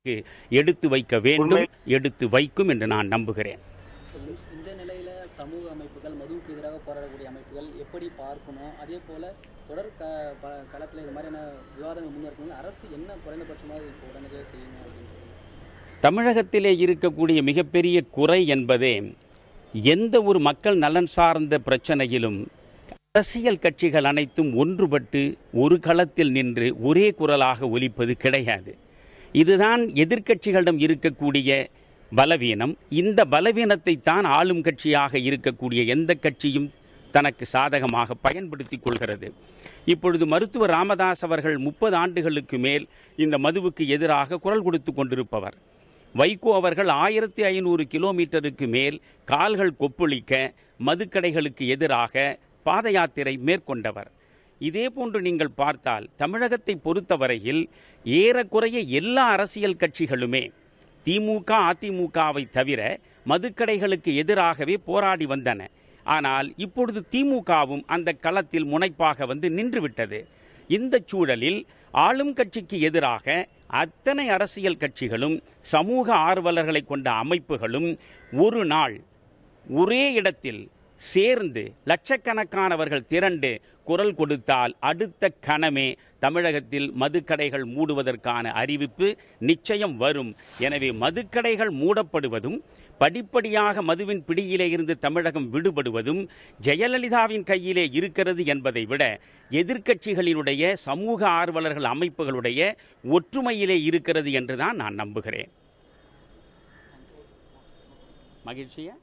மக்களுக்கு எடுத்து வைக்க வேண்டும், எடுத்து வைக்கும் என்று நான் நம்புகிறேன். இந்த நிலையில் சமூக அமைப்புகள், மதுவுக்கு எதிராக போராடக்கூடிய அமைப்புகள் எப்படி பார்க்கணும், அதே போல் தொடர் களத்தில் இது மாதிரியான விவாதங்கள் முன்னெடுக்கணும், அரசு என்ன குறைந்தபட்சமாக இப்போ உடனடியாக செய்யணும் அப்படின்றது? தமிழகத்திலே இருக்கக்கூடிய மிகப்பெரிய குறை என்பதே எந்த ஒரு மக்கள் நலன் சார்ந்த பிரச்சனையிலும் அரசியல் கட்சிகள் அனைத்தும் ஒன்றுபட்டு ஒரு களத்தில் நின்று ஒரே குரலாக ஒலிப்பது கிடையாது. இதுதான் எதிர்க்கட்சிகளிடம் இருக்கக்கூடிய பலவீனம். இந்த பலவீனத்தை தான் ஆளும் கட்சியாக இருக்கக்கூடிய எந்த கட்சியும் தனக்கு சாதகமாக பயன்படுத்திக் கொள்கிறது. இப்பொழுது மருத்துவர் ராமதாஸ் அவர்கள் 30 ஆண்டுகளுக்கு மேல் இந்த மதுவுக்கு எதிராக குரல் கொடுத்து கொண்டிருப்பவர். வைகோ அவர்கள் 1500 கிலோமீட்டருக்கு மேல் கால்கள் கொப்பளிக்க மதுக்கடைகளுக்கு எதிராக பாத யாத்திரை மேற்கொண்டவர். இதே போன்று நீங்கள் பார்த்தால் தமிழகத்தை பொறுத்தவரையில் ஏறக்குறைய எல்லா அரசியல் கட்சிகளுமே திமுக, அதிமுகவை தவிர மதுக்கடைகளுக்கு எதிராகவே போராடி வந்தன. ஆனால் இப்பொழுது திமுகவும் அந்த களத்தில் முனைப்பாக வந்து நின்றுவிட்டது. இந்த சூழலில் ஆளும் கட்சிக்கு எதிராக அத்தனை அரசியல் கட்சிகளும் சமூக ஆர்வலர்களை கொண்ட அமைப்புகளும் ஒரு நாள் ஒரே இடத்தில் சேர்ந்து லட்சக்கணக்கானவர்கள் திரண்டு குரல் கொடுத்தால் அடுத்த கணமே தமிழகத்தில் மதுக்கடைகள் மூடுவதற்கான அறிவிப்பு நிச்சயம் வரும். எனவே மதுக்கடைகள் மூடப்படுவதும் படிப்படியாக மதுவின் பிடியிலே இருந்து தமிழகம் விடுபடுவதும் ஜெயலலிதாவின் கையிலே இருக்கிறது என்பதை விட எதிர்க்கட்சிகளினுடைய சமூக ஆர்வலர்கள் அமைப்புகளுடைய ஒற்றுமையிலே இருக்கிறது என்றுதான் நான் நம்புகிறேன். மகிழ்ச்சியா?